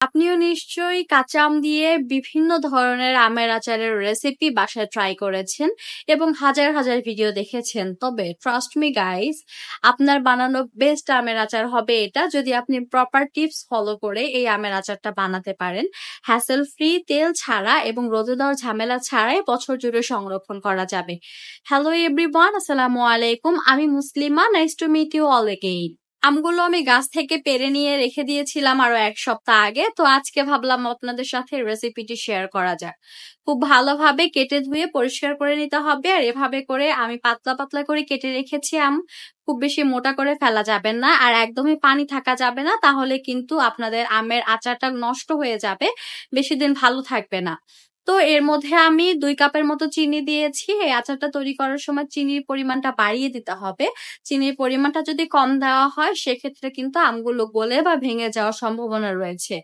আপনিও নিশ্চয়ই কাঁচা আম দিয়ে বিভিন্ন ধরনের আমের আচারের রেসিপি বাসায় ট্রাই করেছেন এবং হাজার হাজার ভিডিও দেখেছেন। তবে ট্রাস্ট মি গাইস, আপনার বানানো বেস্ট আমের আচার হবে এটা যদি আপনি প্রপার টিপস ফলো করে এই আমের আচারটা বানাতে পারেন। হ্যাসেল ফ্রি, তেল ছাড়া এবং রোদে দেওয়ার ঝামেলা ছাড়াই বছর জুড়ে সংরক্ষণ করা যাবে। হ্যালো এভরিওয়ান, আসসালামু আলাইকুম। আমি মুসলিমা। Nice to meet you all again. আমগুলো আমি গাছ থেকে পেড়ে নিয়ে রেখে দিয়েছিলাম আরো 1 সপ্তাহ আগে। তো আজকে ভাবলাম আপনাদের সাথে রেসিপিটি শেয়ার করা যাক। খুব ভালোভাবে কেটে ধুয়ে পরিষ্কার করে নিতে হবে। আর এভাবে করে আমি পাতলা পাতলা করে কেটে রেখেছি আম। খুব বেশি মোটা করে ফেলা যাবে না, আর একদমই পানি থাকা যাবে না, তাহলে কিন্তু আপনাদের আমের আচারটা নষ্ট হয়ে যাবে, বেশি দিন ভালো থাকবে না। তো এর মধ্যে আমি 2 কাপের মতো চিনি দিয়েছি। এই আচারটা তৈরি করার সময় চিনির পরিমাণটা বাড়িয়ে দিতে হবে। চিনির পরিমাণটা যদি কম দেওয়া হয় সেক্ষেত্রে কিন্তু আমগুলো গলে বা ভেঙে যাওয়ার সম্ভাবনা রয়েছে।